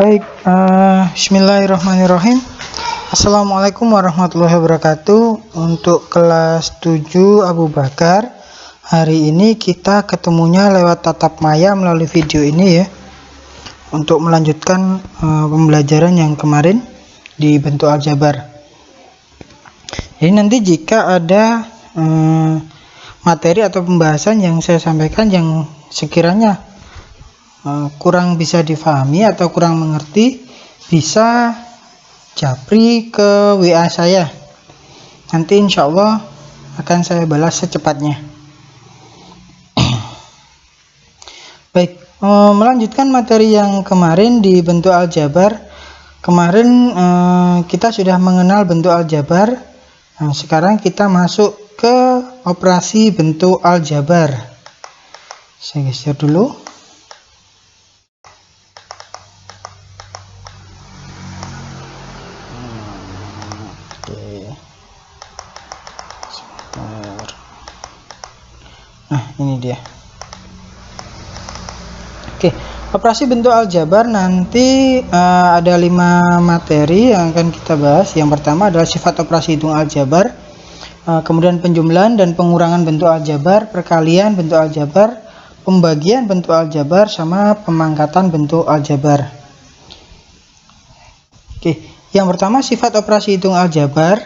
Baik, bismillahirrahmanirrahim. Assalamualaikum warahmatullahi wabarakatuh. Untuk kelas 7 Abu Bakar, hari ini kita ketemunya lewat tatap maya melalui video ini ya, untuk melanjutkan pembelajaran yang kemarin di bentuk aljabar. Jadi nanti jika ada materi atau pembahasan yang saya sampaikan yang sekiranya kurang bisa difahami atau kurang mengerti, bisa japri ke WA saya. Nanti insya Allah akan saya balas secepatnya. Baik, melanjutkan materi yang kemarin di bentuk aljabar. Kemarin kita sudah mengenal bentuk aljabar. Sekarang kita masuk ke operasi bentuk aljabar. Saya geser dulu. Nah, ini dia. Oke, operasi bentuk aljabar nanti ada 5 materi yang akan kita bahas. Yang pertama adalah sifat operasi hitung aljabar, kemudian penjumlahan dan pengurangan bentuk aljabar, perkalian bentuk aljabar, pembagian bentuk aljabar, sama pemangkatan bentuk aljabar. Oke, yang pertama sifat operasi hitung aljabar.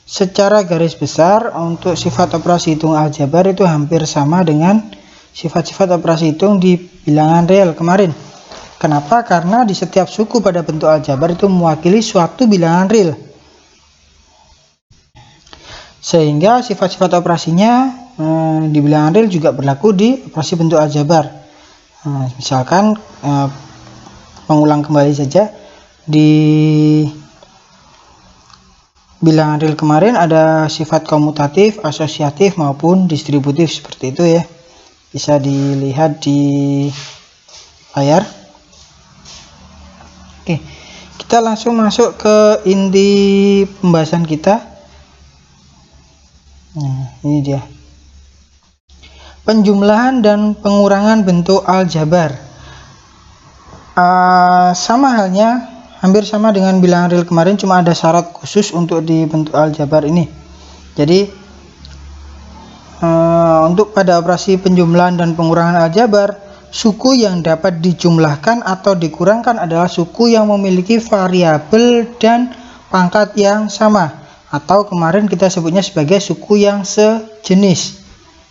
Secara garis besar untuk sifat operasi hitung aljabar itu hampir sama dengan sifat-sifat operasi hitung di bilangan real kemarin. Kenapa? Karena di setiap suku pada bentuk aljabar itu mewakili suatu bilangan real, sehingga sifat-sifat operasinya di bilangan real juga berlaku di operasi bentuk aljabar. Misalkan mengulang kembali saja, di bilangan real kemarin ada sifat komutatif, asosiatif maupun distributif seperti itu ya. Bisa dilihat di layar. Oke, kita langsung masuk ke inti pembahasan kita. Nah, ini dia. Penjumlahan dan pengurangan bentuk aljabar. Sama halnya, hampir sama dengan bilangan real kemarin, cuma ada syarat khusus untuk di bentuk aljabar ini. Jadi untuk pada operasi penjumlahan dan pengurangan aljabar, suku yang dapat dijumlahkan atau dikurangkan adalah suku yang memiliki variabel dan pangkat yang sama, atau kemarin kita sebutnya sebagai suku yang sejenis.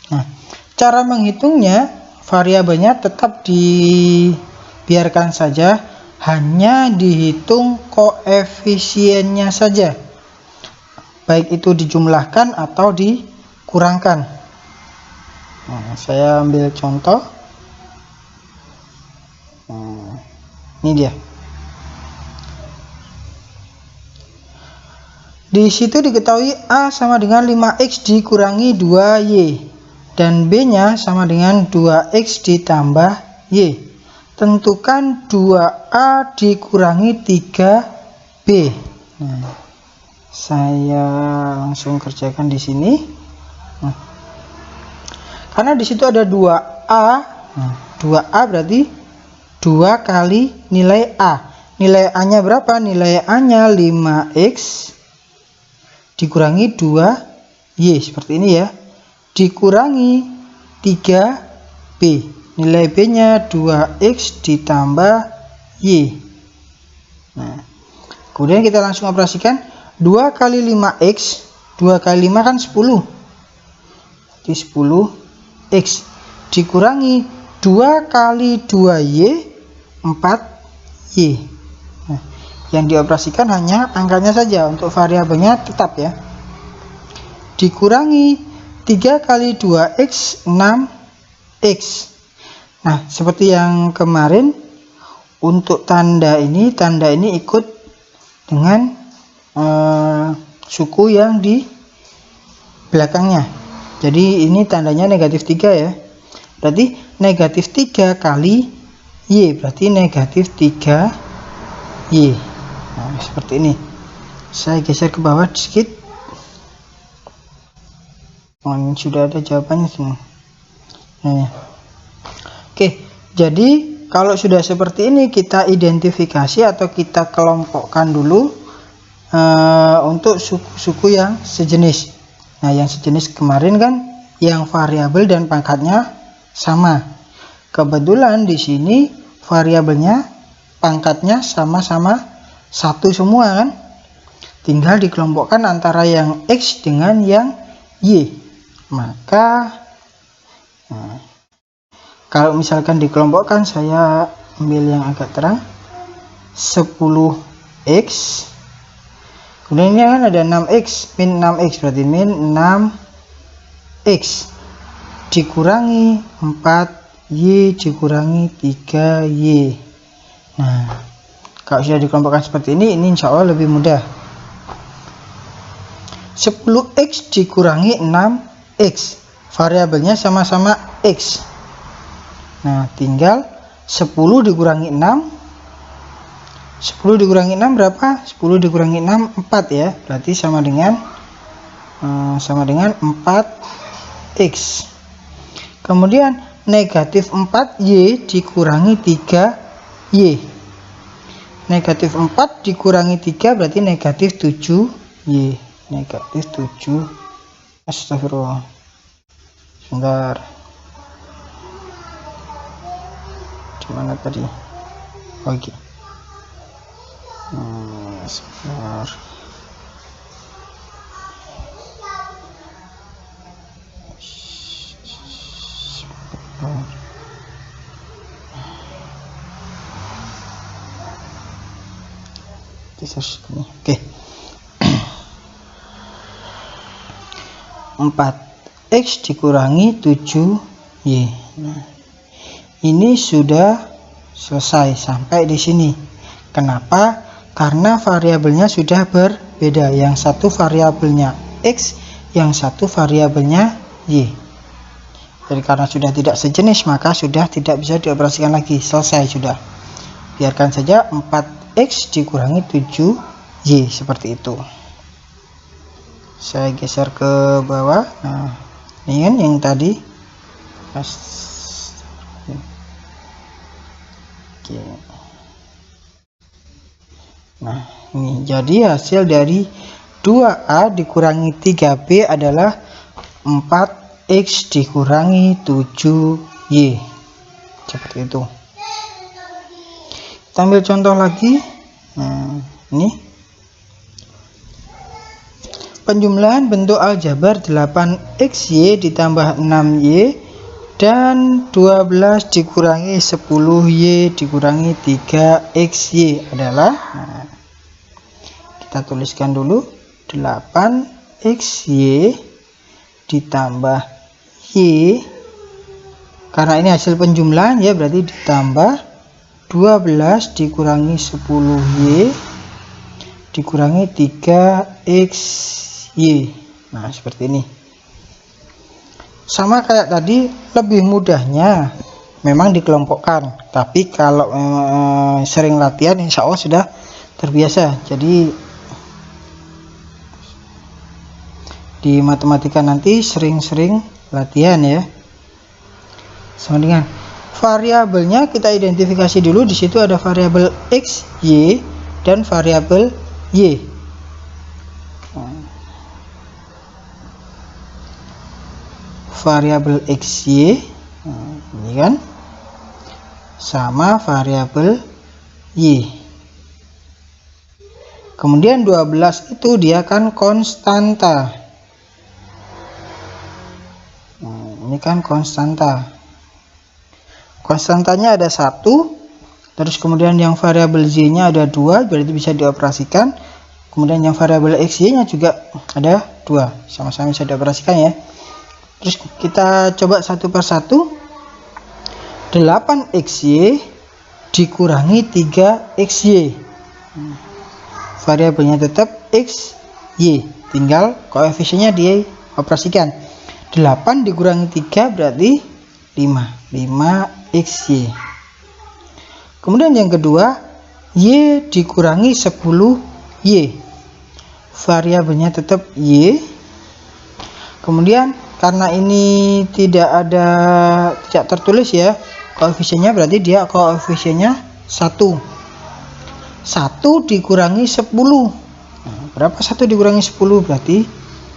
Nah, cara menghitungnya, variabelnya tetap dibiarkan saja, hanya dihitung koefisiennya saja, baik itu dijumlahkan atau dikurangkan. Nah, saya ambil contoh. Ini dia. Di situ diketahui A sama dengan 5x dikurangi 2y dan B-nya sama dengan 2x ditambah y. Tentukan 2A dikurangi 3B. Nah, saya langsung kerjakan di sini. Nah, karena di situ ada 2A, 2A berarti 2 kali nilai A. Nilai A-nya berapa? Nilai A-nya 5x dikurangi 2y, seperti ini ya. Dikurangi 3B. Nilai B-nya 2x ditambah y. Nah, kemudian kita langsung operasikan. 2 kali 5x, 2 kali 5 kan 10. Jadi 10x dikurangi 2 kali 2y, 4y. Nah, yang dioperasikan hanya angkanya saja, untuk variabelnya tetap ya. Dikurangi 3 kali 2x, 6x. Nah, seperti yang kemarin, untuk tanda ini ikut dengan suku yang di belakangnya. Jadi ini tandanya negatif 3 ya. Berarti negatif 3 kali y, berarti negatif 3y. Nah, seperti ini. Saya geser ke bawah sedikit. Sudah ada jawabannya semua. Nah, oke, jadi Kalau sudah seperti ini, kita identifikasi atau kita kelompokkan dulu untuk suku-suku yang sejenis. Nah, yang sejenis kemarin kan yang variabel dan pangkatnya sama. Kebetulan di sini variabelnya, pangkatnya sama-sama satu semua kan. Tinggal dikelompokkan antara yang X dengan yang Y. Maka kalau misalkan dikelompokkan, saya ambil yang agak terang, 10x, kemudian ini kan ada 6x, min 6x, berarti min 6x dikurangi 4y dikurangi 3y. Nah, kalau sudah dikelompokkan seperti ini insya Allah lebih mudah. 10x dikurangi 6x, variabelnya sama-sama x. Nah, tinggal 10 dikurangi 6. 10 dikurangi 6 berapa? 10 dikurangi 6 4 ya. Berarti sama dengan 4x. Kemudian negatif 4y dikurangi 3y. Negatif 4 dikurangi 3 berarti negatif 7y. Negatif 7. Astagfirullah. Sebentar. Mana tadi? Oke. Sebentar. Oke. 4x dikurangi 7y. Nah, ini sudah selesai sampai di sini. Kenapa? Karena variabelnya sudah berbeda. Yang satu variabelnya X, yang satu variabelnya Y. Jadi karena sudah tidak sejenis, maka sudah tidak bisa dioperasikan lagi. Selesai sudah. Biarkan saja 4x dikurangi 7y seperti itu. Saya geser ke bawah. Nah, ini kan yang tadi. Oke. Nah, ini jadi hasil dari 2A dikurangi 3B adalah 4x dikurangi 7y. Seperti itu. Kita ambil contoh lagi. Nah, ini penjumlahan bentuk aljabar 8xy ditambah 6y dan 12 dikurangi 10y dikurangi 3xy adalah, nah, kita tuliskan dulu 8xy ditambah y, karena ini hasil penjumlahan ya, berarti ditambah 12 dikurangi 10y dikurangi 3xy. Nah, seperti ini. Sama kayak tadi, lebih mudahnya memang dikelompokkan, tapi kalau sering latihan insya Allah sudah terbiasa. Jadi di matematika nanti sering-sering latihan ya. Sama dengan variabelnya kita identifikasi dulu. Di situ ada variabel x, y dan variabel y. Variabel xy, ini kan sama variabel y. Kemudian 12 itu dia kan konstanta. Ini kan konstanta. Konstantanya ada 1. Terus kemudian yang variabel z-nya ada 2, berarti bisa dioperasikan. Kemudian yang variabel xy-nya juga ada 2, sama-sama bisa dioperasikan ya. Terus kita coba satu persatu. 8xy dikurangi 3xy. Variabelnya tetap x, y. Tinggal koefisiennya dioperasikan. 8 dikurangi 3 berarti 5. 5xy. Kemudian yang kedua, y dikurangi 10y. Variabelnya tetap y. Kemudian karena ini tidak tertulis ya koefisiennya, berarti dia koefisiennya 1. 1 dikurangi 10. Nah, berapa 1 dikurangi 10? Berarti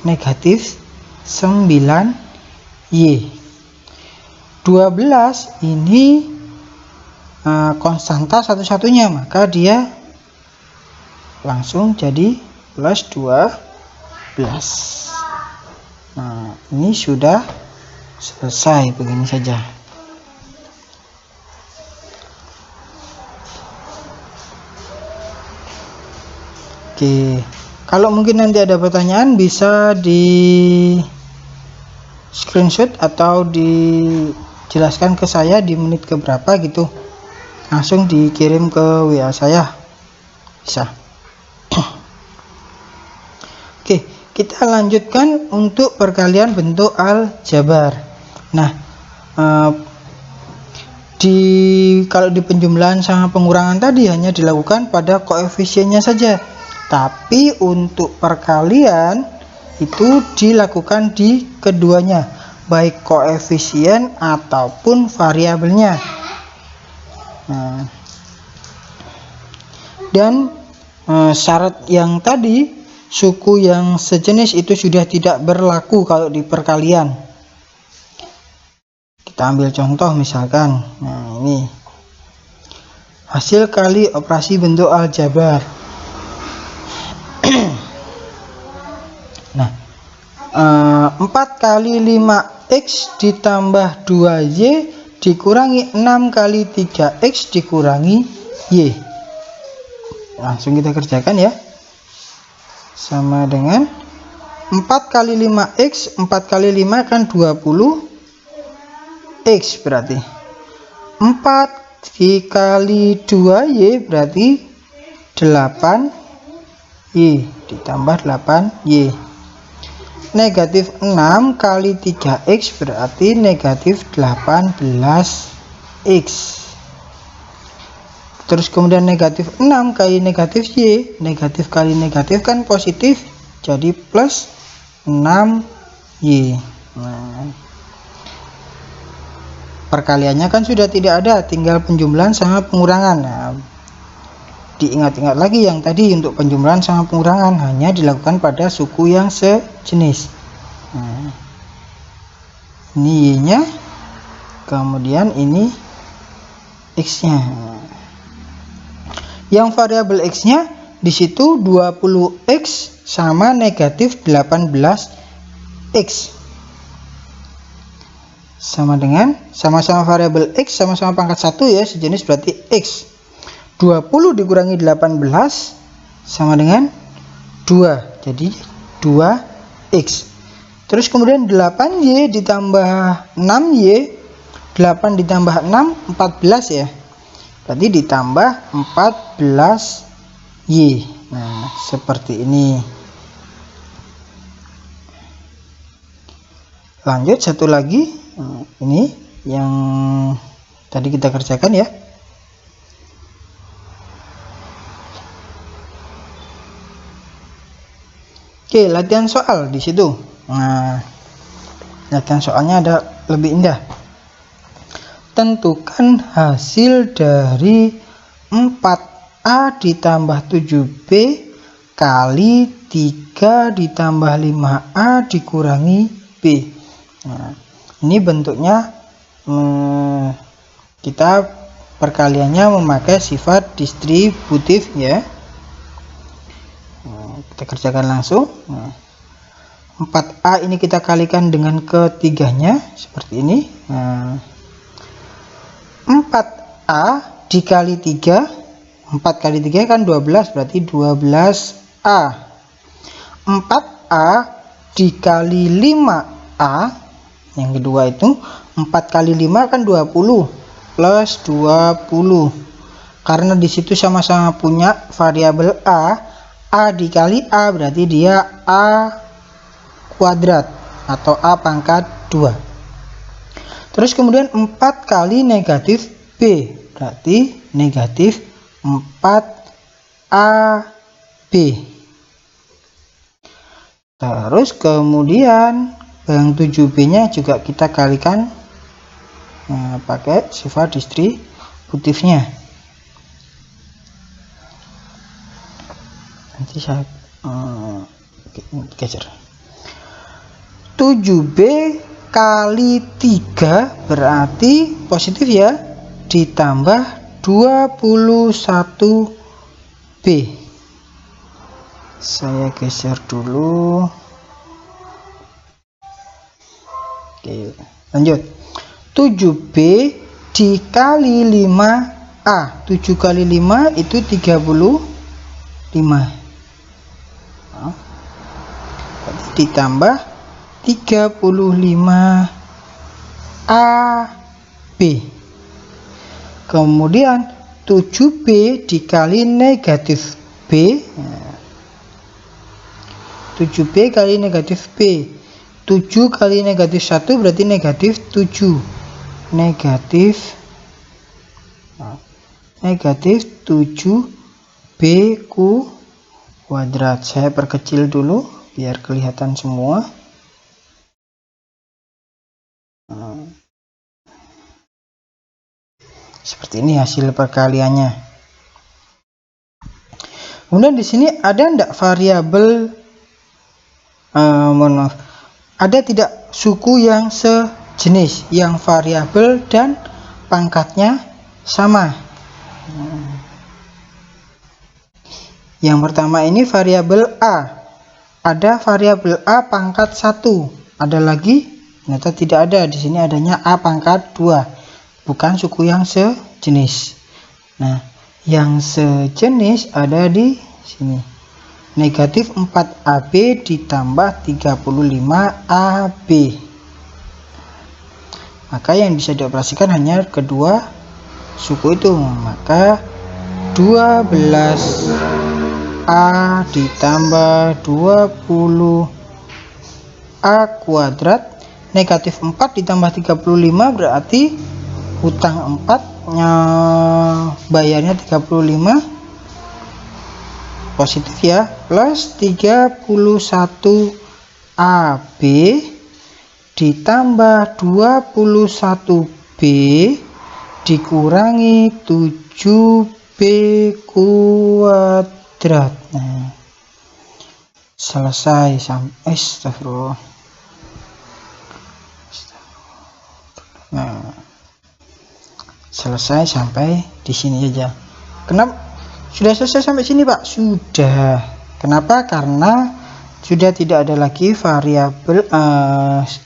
negatif 9Y. 12 ini konstanta satu-satunya, maka dia langsung jadi plus 12. Nah, ini sudah selesai, begini saja. Oke, kalau mungkin nanti ada pertanyaan bisa di screenshot atau dijelaskan ke saya di menit keberapa gitu, langsung dikirim ke WA saya, bisa. Oke, kita lanjutkan untuk perkalian bentuk aljabar. Nah, kalau di penjumlahan sama pengurangan tadi hanya dilakukan pada koefisiennya saja, tapi untuk perkalian itu dilakukan di keduanya, baik koefisien ataupun variabelnya. Nah, dan syarat yang tadi, suku yang sejenis itu sudah tidak berlaku kalau di perkalian. Kita ambil contoh misalkan, nah ini hasil kali operasi bentuk aljabar. Nah, 4 kali 5x ditambah 2y dikurangi 6 kali 3x dikurangi y. Langsung kita kerjakan ya. Sama dengan 4 kali 5x, 4 kali 5 kan 20x, berarti 4 dikali 2y berarti 8y ditambah 8y. Negatif 6 kali 3x berarti negatif 18x. Terus kemudian negatif 6 kali negatif y, negatif kali negatif kan positif, jadi plus 6y. Nah, perkaliannya kan sudah tidak ada, tinggal penjumlahan sama pengurangan. Nah, diingat-ingat lagi yang tadi, untuk penjumlahan sama pengurangan hanya dilakukan pada suku yang sejenis. Nah, ini y-nya, kemudian ini x-nya. Yang variabel x-nya di situ 20x sama negatif 18x. Sama dengan sama-sama variabel x, sama-sama pangkat 1 ya, sejenis, berarti x. 20 dikurangi 18 sama dengan 2, jadi 2x. Terus kemudian 8y ditambah 6y, 8 ditambah 6 14 ya, berarti ditambah 14y. Nah, seperti ini. Lanjut satu lagi, ini yang tadi kita kerjakan ya. Oke, latihan soal di situ. Nah, latihan soalnya ada lebih indah. Tentukan hasil dari 4a ditambah 7b kali 3 ditambah 5a dikurangi b. Nah, ini bentuknya kita perkaliannya memakai sifat distributif ya. Kita kerjakan langsung. Nah, 4a ini kita kalikan dengan ketiganya seperti ini. Nah, 4a dikali 3, 4 kali 3 kan 12, berarti 12a. 4a dikali 5a, yang kedua itu 4 kali 5 kan 20 plus 20, karena disitu sama-sama punya variabel a dikali a berarti dia a kuadrat atau a pangkat 2. Terus kemudian 4 kali negatif b berarti negatif 4ab. Terus kemudian yang 7b nya juga kita kalikan pakai sifat distributifnya. Nanti saya geser. 7b kali 3 berarti positif ya, ditambah 21b. Saya geser dulu. Oke, lanjut. 7b dikali 5a. 7 kali 5 itu 35. Ditambah 35ab. Kemudian 7b dikali negatif b. 7b kali negatif b. 7 kali negatif 1 berarti negatif 7. Negatif 7b kuadrat. Saya perkecil dulu biar kelihatan semua. Seperti ini hasil perkaliannya. Kemudian di sini ada enggak variabel ada tidak suku yang sejenis, yang variabel dan pangkatnya sama? Yang pertama ini variabel a. Ada variabel a pangkat 1. Ada lagi? Ternyata tidak ada. Di sini adanya a pangkat 2. Bukan suku yang sejenis. Nah, yang sejenis ada di sini. Negatif 4ab ditambah 35ab. Maka yang bisa dioperasikan hanya kedua suku itu. Maka 12a ditambah 20a kuadrat. Negatif 4 ditambah 35 berarti utang 4 bayarnya 35 positif ya, plus 31ab ditambah 21b dikurangi 7b kuadrat. Nah, selesai sampai astagfirullah. Nah, selesai sampai di sini aja. Kenapa sudah selesai sampai sini, Pak? Sudah. Kenapa? Karena sudah tidak ada lagi variabel,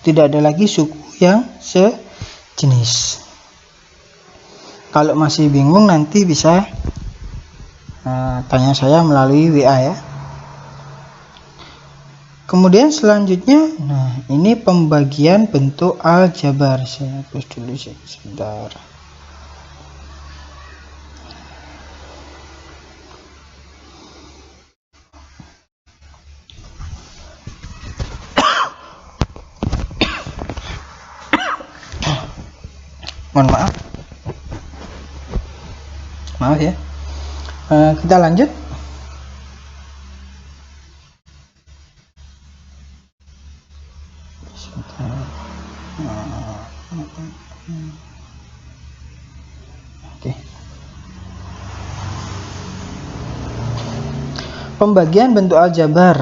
tidak ada lagi suku yang sejenis. Kalau masih bingung nanti bisa tanya saya melalui WA ya. Kemudian selanjutnya, nah ini pembagian bentuk aljabar. Saya hapus dulu sebentar. Mohon maaf ya. Kita lanjut. Oke. Pembagian bentuk aljabar.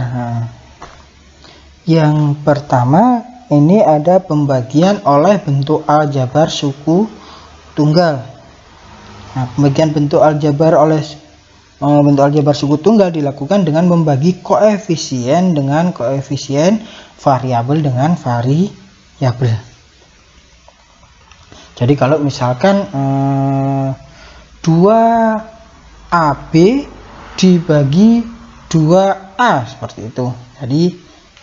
Yang pertama ini ada pembagian oleh bentuk aljabar suku tunggal. Nah, pembagian bentuk aljabar oleh bentuk aljabar suku tunggal dilakukan dengan membagi koefisien dengan koefisien, variabel dengan variabel. Jadi kalau misalkan 2ab dibagi 2a seperti itu. Jadi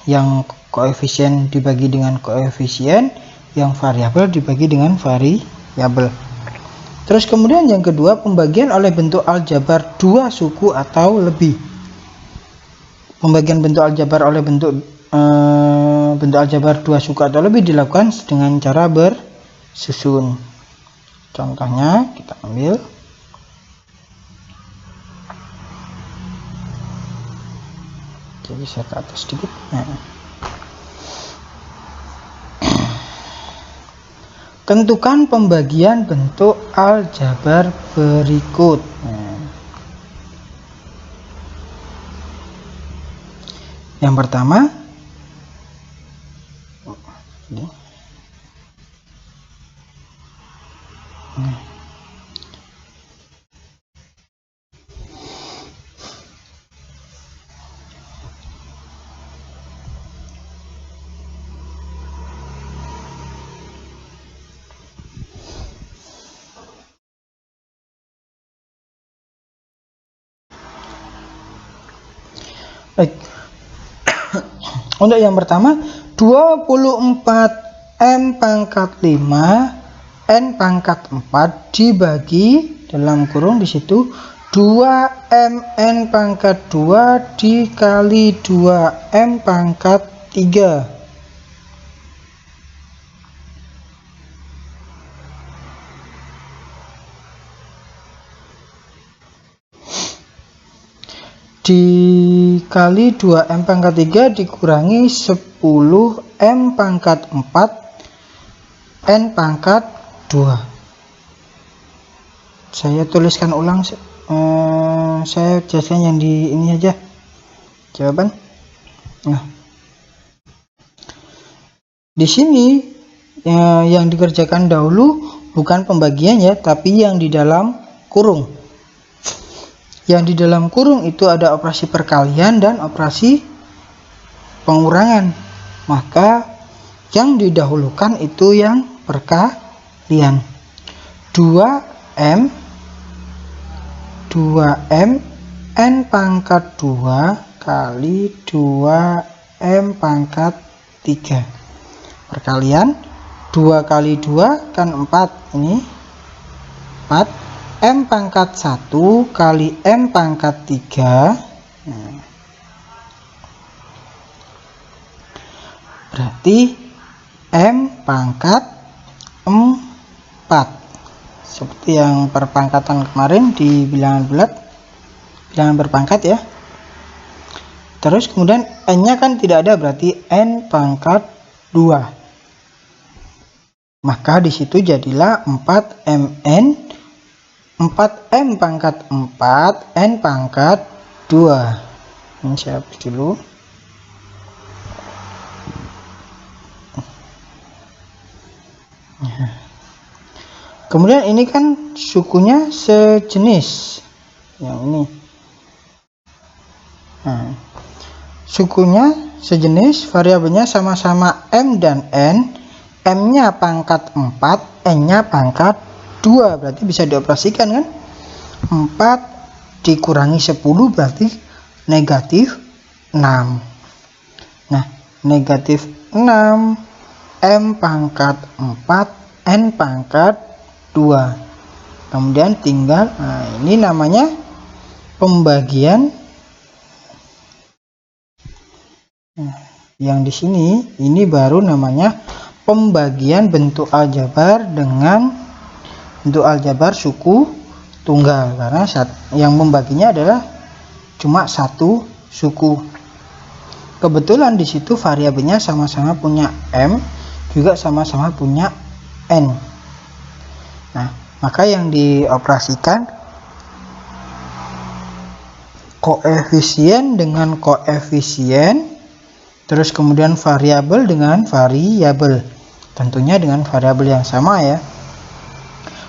yang koefisien dibagi dengan koefisien, yang variabel dibagi dengan variabel. Terus kemudian yang kedua, pembagian oleh bentuk aljabar dua suku atau lebih. Pembagian bentuk aljabar oleh bentuk aljabar dua suku atau lebih dilakukan dengan cara bersusun. Contohnya kita ambil jadi saya ke atas sedikit. Nah, Tentukan pembagian bentuk aljabar berikut. Yang pertama, baik. Untuk yang pertama, 24 M pangkat 5 N pangkat 4 dibagi dalam kurung di situ 2 MN pangkat 2 dikali 2 M pangkat 3. Dikali 2M pangkat 3 dikurangi 10 M pangkat 4 N pangkat 2. Saya tuliskan ulang, saya jelaskan yang di ini aja jawaban. Nah, di sini yang dikerjakan dahulu bukan pembagian ya, tapi yang di dalam kurung. Yang di dalam kurung itu ada operasi perkalian dan operasi pengurangan. Maka yang didahulukan itu yang perkalian. 2M N pangkat 2 kali 2M pangkat 3. Perkalian 2 kali 2 kan 4. Ini 4. M pangkat 1 kali M pangkat 3. Berarti M pangkat 4. Seperti yang perpangkatan kemarin di bilangan bulat, bilangan berpangkat ya. Terus kemudian N-nya kan tidak ada, berarti N pangkat 2. Maka di situ jadilah 4MN 4M pangkat 4 N pangkat 2. Ini saya hapus dulu. Kemudian ini kan sukunya sejenis yang ini. Nah, sukunya sejenis, variabelnya sama-sama M dan N. M-nya pangkat 4, N-nya pangkat 2, berarti bisa dioperasikan kan. 4 dikurangi 10 berarti negatif 6. Nah, negatif 6 M pangkat 4 N pangkat 2. Kemudian tinggal, nah ini namanya pembagian. Nah, yang di sini ini baru namanya pembagian bentuk aljabar dengan bentuk aljabar suku tunggal, karena yang membaginya adalah cuma satu suku. Kebetulan di situ variabelnya sama-sama punya M, juga sama-sama punya N. Nah, maka yang dioperasikan koefisien dengan koefisien, terus kemudian variabel dengan variabel, tentunya dengan variabel yang sama ya.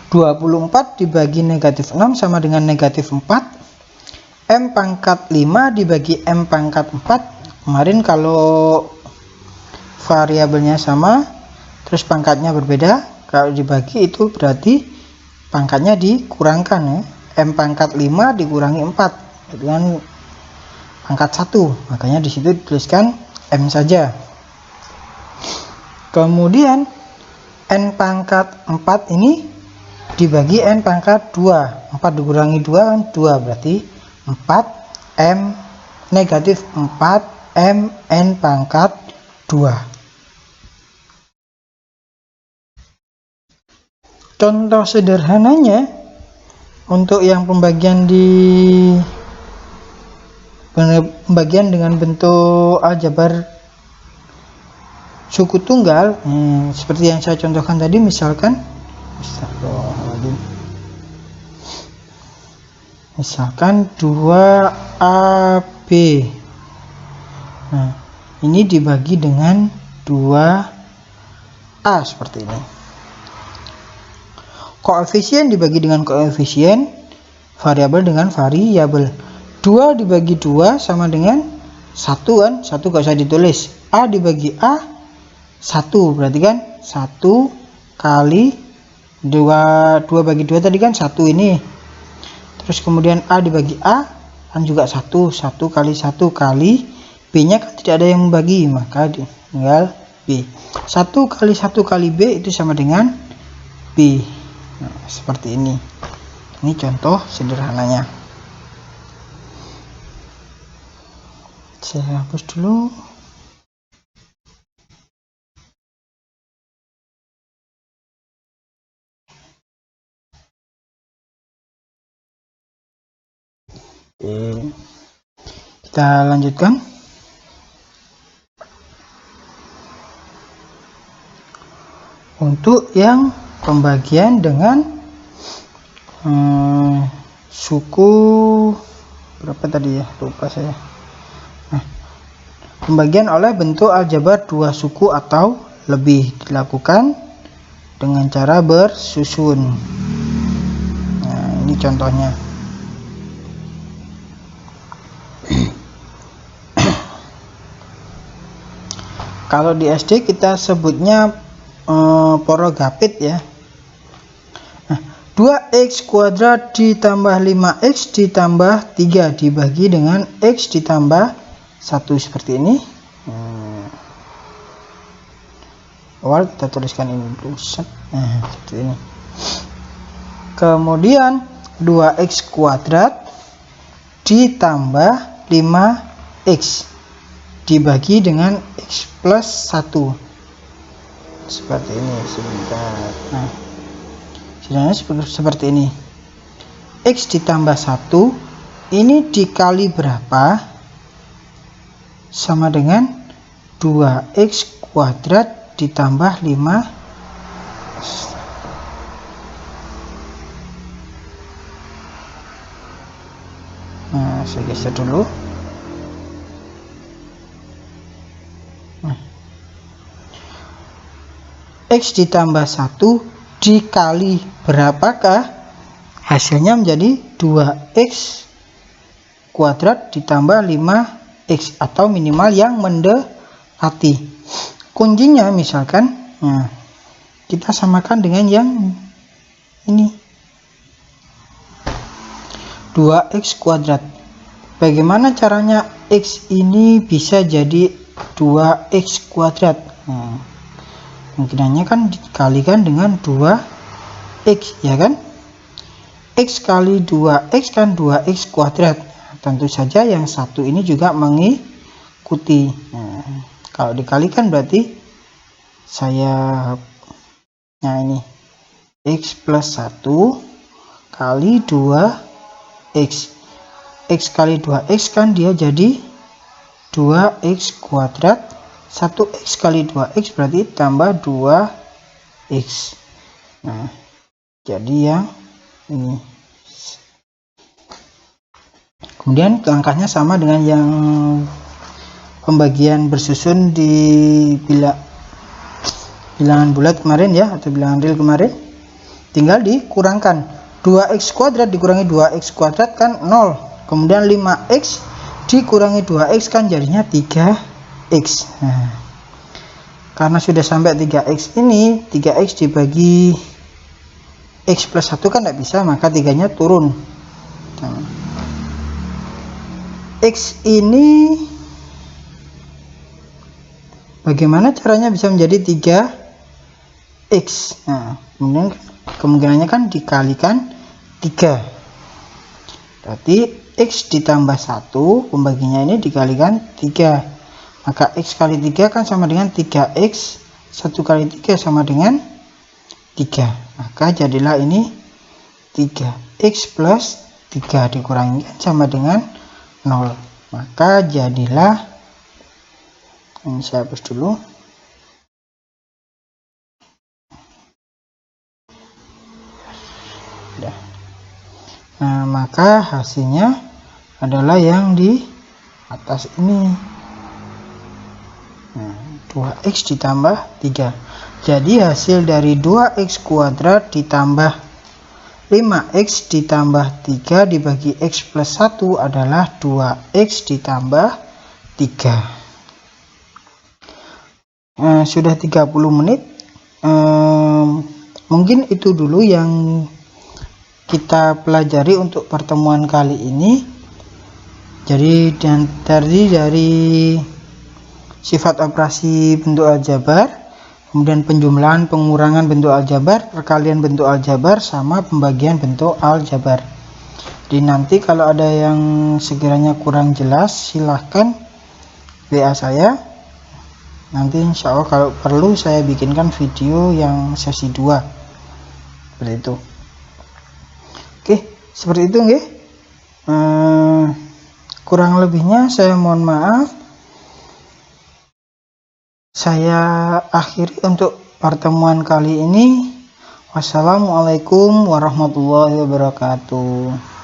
24 dibagi negatif 6 sama dengan negatif 4. M pangkat 5 dibagi M pangkat 4. Kemarin kalau variabelnya sama terus pangkatnya berbeda, kalau dibagi itu berarti pangkatnya dikurangkan ya. M pangkat 5 dikurangi 4 dengan pangkat 1, makanya disitu dituliskan M saja. Kemudian N pangkat 4 ini dibagi N pangkat 2. 4 dikurangi 2 2, berarti 4 M negatif 4 M N pangkat 2. Contoh sederhananya untuk yang pembagian dengan bentuk aljabar suku tunggal, seperti yang saya contohkan tadi, misalkan misalkan 2AB. Nah, ini dibagi dengan 2A seperti ini. Koefisien dibagi dengan koefisien, variabel dengan variabel. 2 dibagi 2 sama dengan 1 kan? 1 gak usah ditulis. A dibagi A 1, berarti kan 1 kali 2 bagi 2 tadi kan 1 ini. Terus kemudian A dibagi A kan juga 1 kali 1 kali B nya kan tidak ada yang membagi, maka tinggal B. 1 kali 1 kali B itu sama dengan B. Nah, seperti ini. Ini contoh sederhananya. Saya hapus dulu. Oke, kita lanjutkan. Untuk yang pembagian dengan suku berapa tadi ya, lupa saya. Nah, pembagian oleh bentuk aljabar dua suku atau lebih dilakukan dengan cara bersusun. Nah, ini contohnya. Kalau di SD kita sebutnya porogapit ya. Nah, 2x kuadrat ditambah 5x ditambah 3 dibagi dengan x ditambah 1 seperti ini. Awal kita tuliskan ini dulu. Nah, seperti ini. Kemudian 2x kuadrat ditambah 5x dibagi dengan x plus 1 seperti ini. Sebentar. Nah, sebenarnya seperti ini. X ditambah 1 ini dikali berapa sama dengan 2x kuadrat ditambah 5. Nah, saya geser dulu. X ditambah 1 dikali berapakah? Hasilnya menjadi 2x kuadrat ditambah 5x atau minimal yang mendekati. Kuncinya misalkan, nah, kita samakan dengan yang ini, 2x kuadrat. Bagaimana caranya x ini bisa jadi 2x kuadrat? Nah, kemungkinannya kan dikalikan dengan 2x ya kan, x kali 2x kan 2x kuadrat. Tentu saja yang satu ini juga mengikuti. Nah, kalau dikalikan berarti ini x plus 1 kali 2x, x kali 2x kan dia jadi 2x kuadrat. 1x kali 2x berarti tambah 2x. Nah, jadi yang ini. Kemudian langkahnya sama dengan yang pembagian bersusun di bilangan bulat kemarin ya, atau bilangan real kemarin. Tinggal dikurangkan. 2x kuadrat dikurangi 2x kuadrat kan 0. Kemudian 5x dikurangi 2x kan jadinya 3x. Nah, karena sudah sampai 3x ini, 3x dibagi x plus 1 kan tidak bisa, maka 3-nya turun. Nah, x ini bagaimana caranya bisa menjadi 3x? Nah, kemudian kemungkinannya kan dikalikan 3. Berarti x ditambah 1 pembaginya ini dikalikan 3. Maka x kali 3 kan sama dengan 3x. 1 kali 3 sama dengan 3. Maka jadilah ini 3x plus 3 dikurangi sama dengan 0. Maka jadilah, ini saya hapus dulu. ya. Nah, maka hasilnya adalah yang di atas ini. Nah, 2x ditambah 3. Jadi hasil dari 2x kuadrat ditambah 5x ditambah 3 dibagi x plus 1 adalah 2x ditambah 3. Sudah 30 menit. Mungkin itu dulu yang kita pelajari untuk pertemuan kali ini. Jadi dari sifat operasi bentuk aljabar, kemudian penjumlahan pengurangan bentuk aljabar, perkalian bentuk aljabar, sama pembagian bentuk aljabar. Jadi nanti kalau ada yang sekiranya kurang jelas silahkan WA saya. Nanti insya Allah kalau perlu saya bikinkan video yang sesi 2 seperti itu. Oke, seperti itu nggih. Kurang lebihnya saya mohon maaf. Saya akhiri untuk pertemuan kali ini. Wassalamualaikum warahmatullahi wabarakatuh.